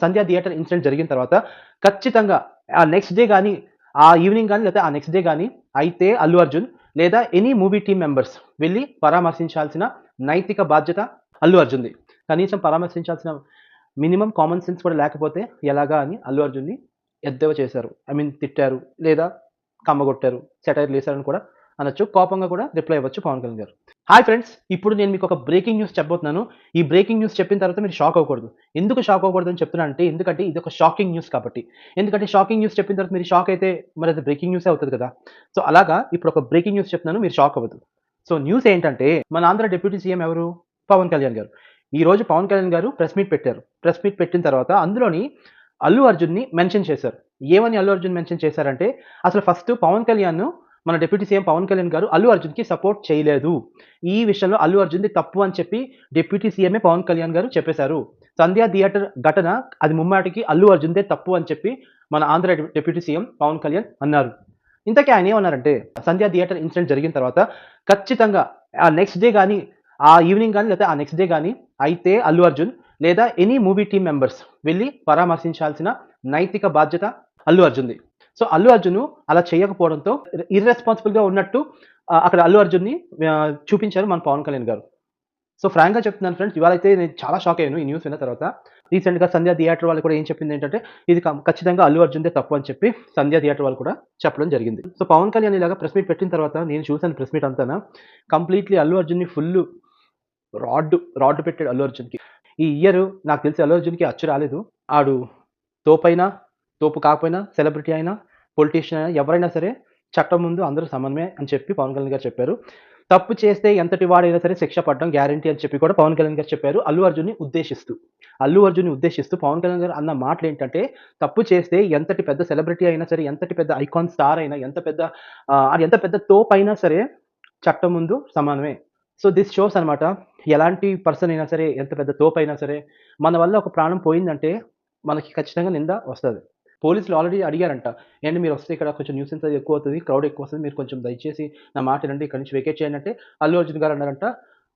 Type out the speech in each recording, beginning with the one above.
సంధ్య theatre incident జరిగిన తర్వాత ఖచ్చితంగా ఆ నెక్స్ట్ డే గానీ, ఆ ఈవినింగ్ గానీ, లేకపోతే ఆ నెక్స్ట్ డే గానీ అయితే అల్లు అర్జున్ లేదా ఎనీ మూవీ టీమ్ మెంబర్స్ వెళ్లి పరామర్శించాల్సిన నైతిక బాధ్యత అల్లు అర్జున్‌ది. కనీసం పరామర్శించాల్సిన మినిమమ్ కామన్ సెన్స్ కూడా లేకపోతే ఎలాగా అని అల్లు అర్జున్‌ని ఎద్దేవా చేశారు. ఐ మీన్ తిట్టారు, లేదా కమ్మగొట్టారు, సెటైర్‌లేసారని కూడా అనొచ్చు. కోపంగా కూడా రిప్లై ఇవ్వచ్చు పవన్ కళ్యాణ్ గారు. Hi friends! ఇప్పుడు నేను మీకొక బ్రేకింగ్ న్యూస్ చెప్పబోతున్నాను. ఈ బ్రేకింగ్ న్యూస్ చెప్పిన తర్వాత మీరు షాక్ అవ్వకూడదు. ఎందుకు షాక్ అవ్వకూడదని చెప్తున్నానంటే, ఎందుకంటే ఇదొక షాకింగ్ న్యూస్ కాబట్టి. ఎందుకంటే షాకింగ్ న్యూస్ చెప్పిన తర్వాత మీరు షాక్ అయితే మరి అది బ్రేకింగ్ న్యూసే అవుతది కదా! సో, అలాగా ఇప్పుడు ఒక బ్రేకింగ్ న్యూస్ చెప్తున్నాను, మీరు షాక్ అవ్వద్దు. సో, న్యూస్ ఏంటంటే మన ఆంధ్ర డిప్యూటీ సీఎం ఎవరు? పవన్ కళ్యాణ్ గారు. ఈరోజు పవన్ కళ్యాణ్ గారు ప్రెస్ మీట్ పెట్టారు. ప్రెస్ మీట్ పెట్టిన తర్వాత అందులోని అల్లు అర్జున్‌ని మెన్షన్ చేశారు. ఏమని అల్లు అర్జున్ మెన్షన్ చేశారంటే, అసలు ఫస్ట్ పవన్ కళ్యాణ్ మన డిప్యూటీ సీఎం పవన్ కళ్యాణ్ గారు అల్లు అర్జున్‌కి సపోర్ట్ చేయలేదు. ఈ విషయంలో అల్లు అర్జున్‌ది తప్పు అని చెప్పి డిప్యూటీ సీఎమే పవన్ కళ్యాణ్ గారు చెప్పేశారు. సంధ్య థియేటర్ ఘటన అది ముమ్మాటికి అల్లు అర్జున్‌దే తప్పు అని చెప్పి మన ఆంధ్ర డిప్యూటీ సీఎం పవన్ కళ్యాణ్ అన్నారు. ఇంతకీ ఆయన ఏమన్నారంటే, సంధ్య థియేటర్ ఇన్సిడెంట్ జరిగిన తర్వాత ఖచ్చితంగా ఆ నెక్స్ట్ డే గానీ, ఆ ఈవినింగ్ గానీ, లేకపోతే ఆ నెక్స్ట్ డే గానీ అయితే అల్లు అర్జున్ లేదా ఎనీ మూవీ టీమ్ మెంబర్స్ వెళ్లి పరామర్శించాల్సిన నైతిక బాధ్యత అల్లు అర్జున్‌ది. సో, అల్లు అర్జున్ అలా చేయకపోవడంతో ఇర్రెస్పాన్సిబుల్‌గా ఉన్నట్టు అక్కడ అల్లు అర్జున్‌ని చూపించారు మన పవన్ కళ్యాణ్ గారు. సో, ఫ్రాంక్‌గా చెప్తున్నాను ఫ్రెండ్స్, ఇవాళైతే నేను చాలా షాక్ అయ్యాను ఈ న్యూస్ విన్న తర్వాత. రీసెంట్‌గా సంధ్య థియేటర్ వాళ్ళు కూడా ఏం చెప్పిందేంటంటే, ఇది ఖచ్చితంగా అల్లు అర్జున్‌దే తప్పు అని చెప్పి సంధ్య థియేటర్ వాళ్ళు కూడా చెప్పడం జరిగింది. సో, పవన్ కళ్యాణ్ ఇలాగా ప్రెస్ మీట్ పెట్టిన తర్వాత నేను చూసాను ప్రెస్ మీట్ అంతాన. కంప్లీట్‌లీ అల్లు అర్జున్‌ని ఫుల్లు రాడ్ పెట్టాడు అల్లు అర్జున్‌కి. ఈ ఇయర్ నాకు తెలిసి అల్లు అర్జున్‌కి అచ్చు రాలేదు. ఆడు తోపైనా, తోపు కాకపోయినా, సెలబ్రిటీ అయినా, పొలిటీషియన్ అయినా ఎవరైనా సరే చట్టం ముందు అందరూ సమానమే అని చెప్పి పవన్ కళ్యాణ్ గారు చెప్పారు. తప్పు చేస్తే ఎంతటి వాడైనా సరే శిక్ష పడడం గ్యారంటీ అని చెప్పి కూడా పవన్ కళ్యాణ్ గారు చెప్పారు. అల్లు అర్జున్‌ని ఉద్దేశిస్తూ. అల్లు అర్జున్‌ని ఉద్దేశిస్తూ పవన్ కళ్యాణ్ గారు అన్న మాటలేంటంటే, తప్పు చేస్తే ఎంతటి పెద్ద సెలబ్రిటీ అయినా సరే, ఎంతటి పెద్ద ఐకాన్ స్టార్ అయినా, ఎంత పెద్ద తోపైనా సరే చట్టం ముందు సమానమే. సో, దిస్ షోస్ అన్నమాట. ఎలాంటి పర్సన్ అయినా సరే, ఎంత పెద్ద తోపైనా సరే, మన వల్ల ఒక ప్రాణం పోయిందంటే మనకి ఖచ్చితంగా నింద వస్తది. పోలీసులు ఆల్రెడీ అడిగారంట. "ఏండి మీరొస్తే ఇక్కడ కొంచెం న్యూసెన్స్ అది ఎక్కువవుతది. క్రౌడ్ ఎక్కువొస్తది. మీరు కొంచెం దయచేసి నా మాట వినండి. ఇక్కడి నుంచి వెకేట్ చేయండి" అంటే అల్లు అర్జున్ గారు అన్నారంట,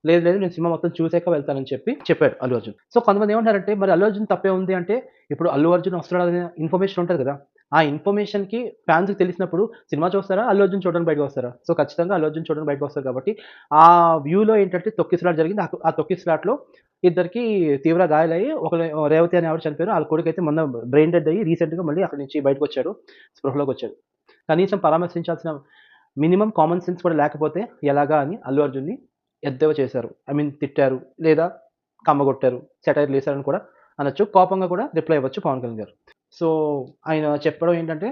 "లేదు లేదు, నేను సినిమా మొత్తం చూసాక వెళ్తానని" చెప్పి చెప్పాడు అల్లు అర్జున్. సో, కొంతమంది ఏమంటున్నారంటే, మరి అల్లు అర్జున్ తప్పే ఉంది అంటే, ఇప్పుడు అల్లు అర్జున్ వస్తున్నాడనే ఇన్ఫర్మేషన్ ఉంటది కదా! ఆ ఇన్ఫర్మేషన్‌కి ఫ్యాన్స్‌కి తెలిసినప్పుడు సినిమా చూస్తారా? అల్లు అర్జున్ చూడడానికి బయటకొస్తారా? సో, ఖచ్చితంగా అల్లు అర్జున్ చూడడానికి బయటకొస్తారు కాబట్టి, ఆ వ్యూలో ఏంటంటే తొక్కిసలాట జరిగింది. ఆ తొక్కిసలాటలో ఇద్దరికీ తీవ్ర గాయాలయ్యి రేవతి అనే ఆవిడ చనిపోయారు. ఆళ్ళ కొడుకైతే మొన్న బ్రెయిన్ డెడ్ అయ్యి రీసెంట్‌గా మళ్ళీ అక్కడి నుంచి బయటకొచ్చాడు. స్పృహలోకొచ్చాడు. కనీసం పరామర్శించాల్సిన మినిమమ్ కామన్ సెన్స్ కూడా లేకపోతే ఎలాగా అని అల్లు అర్జున్‌ని ఎద్దేవా చేశారు. ఐ మీన్ తిట్టారు, లేదా కమ్మగొట్టారు, సెటైర్‌లేసారని కూడా అనొచ్చు. కోపంగా కూడా రిప్లై ఇవ్వచ్చు పవన్ కళ్యాణ్ గారు. సో, ఆయన చెప్పడం ఏంటంటే,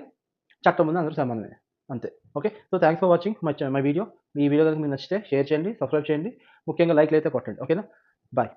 చట్టం ముందు అందరూ సమానమే. అంతే. Okay. So, thanks for watching my video. ఈ వీడియో గనుక మీకు నచ్చితే షేర్ చేయండి, సబ్స్క్రైబ్ చేయండి. ముఖ్యంగా లైక్‌లయితే కొట్టండి. ఓకేనా? బాయ్.